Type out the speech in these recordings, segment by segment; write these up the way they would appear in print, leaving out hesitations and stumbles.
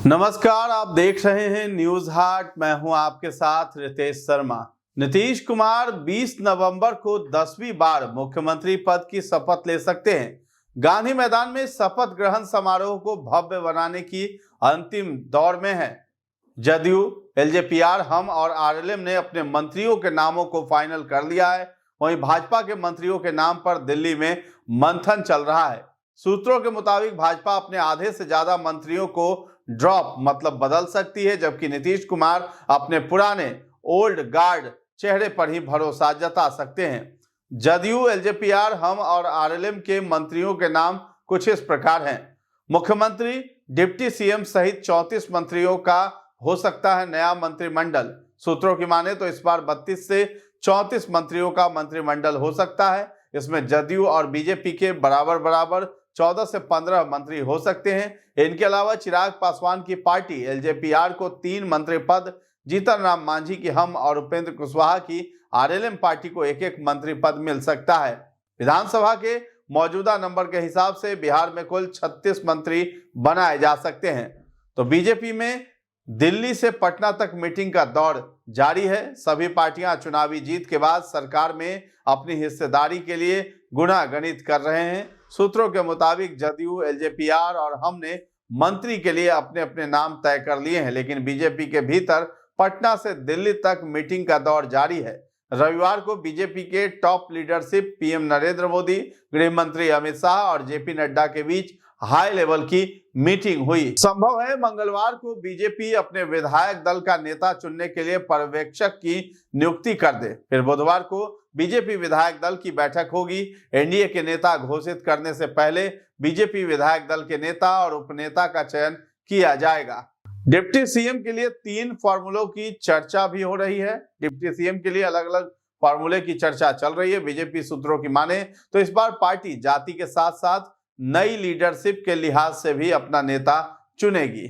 नमस्कार, आप देख रहे हैं न्यूज हाट। मैं हूं आपके साथ रितेश शर्मा। नीतीश कुमार 20 नवंबर को 10वीं बार मुख्यमंत्री पद की शपथ ले सकते हैं। गांधी मैदान में शपथ ग्रहण समारोह को भव्य बनाने की अंतिम दौर में है। जदयू, एलजेपीआर, हम और आरएलएम ने अपने मंत्रियों के नामों को फाइनल कर लिया है। वहीं भाजपा के मंत्रियों के नाम पर दिल्ली में मंथन चल रहा है। सूत्रों के मुताबिक भाजपा अपने आधे से ज्यादा मंत्रियों को ड्रॉप मतलब बदल सकती है, जबकि नीतीश कुमार अपने पुराने ओल्ड गार्ड चेहरे पर ही भरोसा जता सकते हैं। जदयू, एलजेपीआर, हम और आरएलएम के मंत्रियों के नाम कुछ इस प्रकार हैं। मुख्यमंत्री, डिप्टी सीएम सहित 34 मंत्रियों का हो सकता है नया मंत्रिमंडल। सूत्रों की माने तो इस बार 32 से 34 मंत्रियों का मंत्रिमंडल हो सकता है। इसमें जदयू और बीजेपी के बराबर बराबर 14 से 15 मंत्री हो सकते हैं। इनके अलावा चिराग पासवान की पार्टी एलजेपीआर को 3 मंत्री पद, जीतन राम मांझी की हम और उपेंद्र कुशवाहा की आरएलएम पार्टी को एक एक मंत्री पद मिल सकता है। विधानसभा के मौजूदा नंबर के हिसाब से बिहार में कुल 36 मंत्री बनाए जा सकते हैं। तो बीजेपी में दिल्ली से पटना तक मीटिंग का दौर जारी है। सभी पार्टियां चुनावी जीत के बाद सरकार में अपनी हिस्सेदारी के लिए गुणा-गणित कर रहे हैं। सूत्रों के मुताबिक जदयू, एलजेपीआर और हमने मंत्री के लिए अपने अपने नाम तय कर लिए हैं, लेकिन बीजेपी के भीतर पटना से दिल्ली तक मीटिंग का दौर जारी है। रविवार को बीजेपी के top leadership PM Narendra Modi, गृह मंत्री अमित शाह और जेपी नड्डा के बीच हाई लेवल की मीटिंग हुई। संभव है मंगलवार को बीजेपी अपने विधायक दल का नेता चुनने के लिए पर्यवेक्षक की नियुक्ति कर दे। फिर बुधवार को बीजेपी विधायक दल की बैठक होगी। एनडीए के नेता घोषित करने से पहले बीजेपी विधायक दल के नेता और उपनेता का चयन किया जाएगा। डिप्टी सीएम के लिए 3 फॉर्मूलों की चर्चा भी हो रही है। डिप्टी सीएम के लिए अलग अलग फॉर्मूले की चर्चा चल रही है। बीजेपी सूत्रों की माने तो इस बार पार्टी जाति के साथ साथ नई लीडरशिप के लिहाज से भी अपना नेता चुनेगी।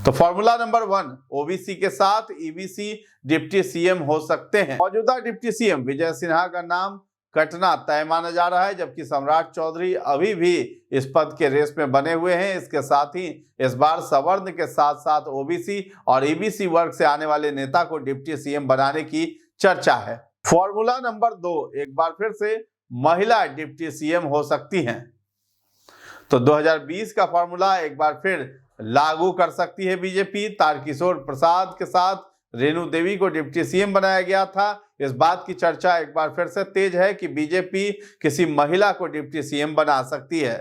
तो फॉर्मूला नंबर 1, ओबीसी के साथ ईबीसी डिप्टी सीएम हो सकते हैं। मौजूदा डिप्टी सीएम विजय सिन्हा का नाम कटना तय माना जा रहा है, जबकि सम्राट चौधरी अभी भी इस पद के रेस में बने हुए हैं। इसके साथ ही इस बार सवर्ण के साथ साथ ओबीसी और ईबीसी वर्ग से आने वाले नेता को डिप्टी सीएम बनाने की चर्चा है। फॉर्मूला नंबर 2, एक बार फिर से महिला डिप्टी सीएम हो सकती हैं। तो 2020 का फॉर्मूला एक बार फिर लागू कर सकती है बीजेपी। तारकिशोर प्रसाद के साथ रेणु देवी को डिप्टी सीएम बनाया गया था। इस बात की चर्चा एक बार फिर से तेज है कि बीजेपी किसी महिला को डिप्टी सीएम बना सकती है।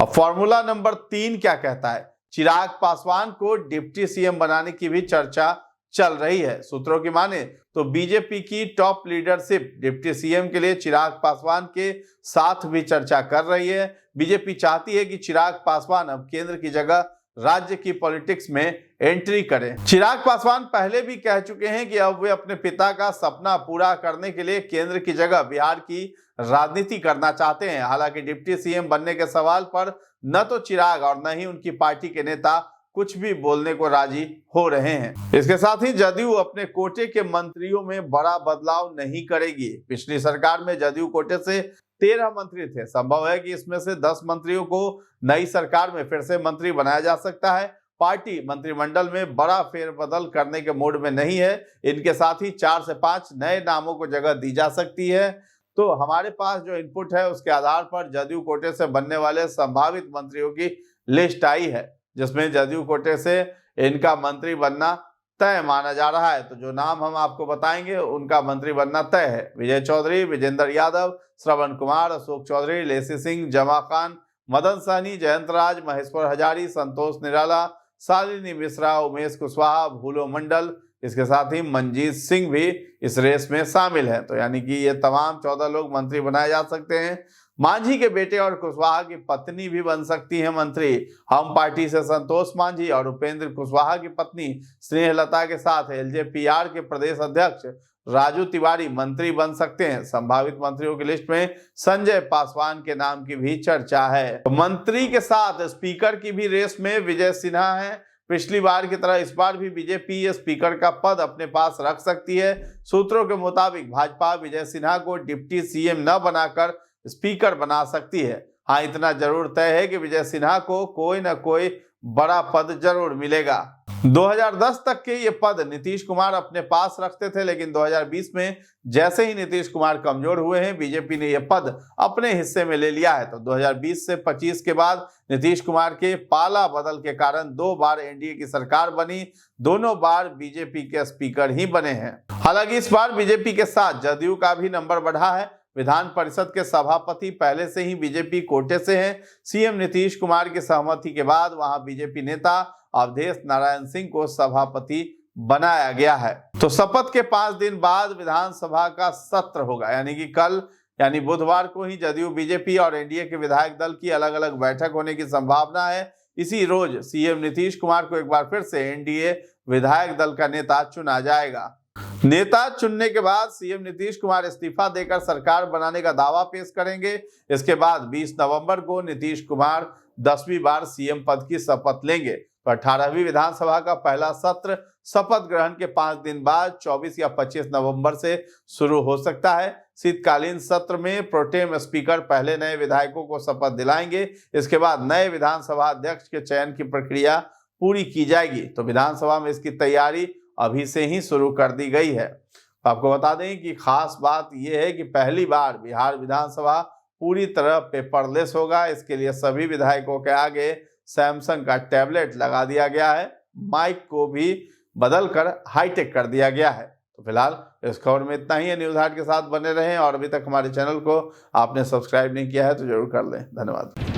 अब फॉर्मूला नंबर 3 क्या कहता है? चिराग पासवान को डिप्टी सीएम बनाने की भी चर्चा चल रही है। सूत्रों की माने तो बीजेपी की टॉप लीडरशिप डिप्टी सीएम के लिए चिराग पासवान के साथ भी चर्चा कर रही है। बीजेपी चाहती है कि चिराग पासवान अब केंद्र की जगह राज्य की पॉलिटिक्स में एंट्री करें। चिराग पासवान पहले भी कह चुके हैं कि अब वे अपने पिता का सपना पूरा करने के लिए केंद्र की जगह बिहार की राजनीति करना चाहते हैं। हालांकि डिप्टी सीएम बनने के सवाल पर न तो चिराग और न ही उनकी पार्टी के नेता कुछ भी बोलने को राजी हो रहे हैं। इसके साथ ही जदयू अपने कोटे के मंत्रियों में बड़ा बदलाव नहीं करेगी। पिछली सरकार में जदयू कोटे से 13 मंत्री थे। संभव है कि इसमें से 10 मंत्रियों को नई सरकार में फिर से मंत्री बनाया जा सकता है। पार्टी मंत्रिमंडल में बड़ा फेरबदल करने के मूड में नहीं है। इनके साथ ही 4 से 5 नए नामों को जगह दी जा सकती है। तो हमारे पास जो इनपुट है उसके आधार पर जदयू कोटे से बनने वाले संभावित मंत्रियों की लिस्ट आई है, जिसमें जदयू कोटे से इनका मंत्री बनना तय माना जा रहा है। तो जो नाम हम आपको बताएंगे उनका मंत्री बनना तय है। विजय चौधरी, विजेंद्र यादव, श्रवण कुमार, अशोक चौधरी, लेसी सिंह, जमा खान, मदन सहनी, जयंत राज, महेश्वर हजारी, संतोष निराला, शालिनी मिश्रा, उमेश कुशवाहा, भूलो मंडल, इसके साथ ही मंजीत सिंह भी इस रेस में शामिल है। तो यानी कि ये तमाम 14 लोग मंत्री बनाए जा सकते हैं। मांझी के बेटे और कुशवाहा की पत्नी भी बन सकती है मंत्री। हम पार्टी से संतोष मांझी और उपेंद्र कुशवाहा की पत्नी स्नेहलता के साथ एलजेपीआर के प्रदेश अध्यक्ष राजू तिवारी मंत्री बन सकते हैं। संभावित मंत्रियों की लिस्ट में संजय पासवान के नाम की भी चर्चा है। तो मंत्री के साथ स्पीकर की भी रेस में विजय सिन्हा है। पिछली बार की तरह इस बार भी बीजेपी स्पीकर का पद अपने पास रख सकती है। सूत्रों के मुताबिक भाजपा विजय सिन्हा को डिप्टी सीएम न बनाकर स्पीकर बना सकती है। हाँ, इतना जरूर तय है कि विजय सिन्हा को कोई न कोई बड़ा पद जरूर मिलेगा। 2010 तक के ये पद नीतीश कुमार अपने पास रखते थे, लेकिन 2020 में जैसे ही नीतीश कुमार कमजोर हुए हैं, बीजेपी ने ये पद अपने हिस्से में ले लिया है। तो 2020 से 25 के बाद नीतीश कुमार के पाला बदल के कारण 2 बार एनडीए की सरकार बनी, दोनों बार बीजेपी के स्पीकर ही बने हैं। हालांकि इस बार बीजेपी के साथ जदयू का भी नंबर बढ़ा है। विधान परिषद के सभापति पहले से ही बीजेपी कोटे से हैं। सीएम नीतीश कुमार की सहमति के बाद वहां बीजेपी नेता अवधेश नारायण सिंह को सभापति बनाया गया है। तो शपथ के 5 दिन बाद विधानसभा का सत्र होगा, यानी कि कल यानी बुधवार को ही जदयू, बीजेपी और एनडीए के विधायक दल की अलग अलग बैठक होने की संभावना है। इसी रोज सीएम नीतीश कुमार को एक बार फिर से एनडीए विधायक दल का नेता चुना जाएगा। नेता चुनने के बाद सीएम नीतीश कुमार इस्तीफा देकर सरकार बनाने का दावा पेश करेंगे। इसके बाद 20 नवंबर को नीतीश कुमार 10वीं बार सीएम पद की शपथ लेंगे। तो 18वीं विधानसभा का पहला सत्र शपथ ग्रहण के 5 दिन बाद 24 या 25 नवंबर से शुरू हो सकता है। शीतकालीन सत्र में प्रोटेम स्पीकर पहले नए विधायकों को शपथ दिलाएंगे। इसके बाद नए विधानसभा अध्यक्ष के चयन की प्रक्रिया पूरी की जाएगी। तो विधानसभा में इसकी तैयारी अभी से ही शुरू कर दी गई है। तो आपको बता दें कि खास बात यह है कि पहली बार बिहार विधानसभा पूरी तरह पेपरलेस होगा। इसके लिए सभी विधायकों के आगे सैमसंग का टैबलेट लगा दिया गया है। माइक को भी बदलकर हाईटेक कर दिया गया है। तो फिलहाल इस खबर में इतना ही है। न्यूज़ हाट के साथ बने रहें और अभी तक हमारे चैनल को आपने सब्सक्राइब नहीं किया है तो जरूर कर लें। धन्यवाद।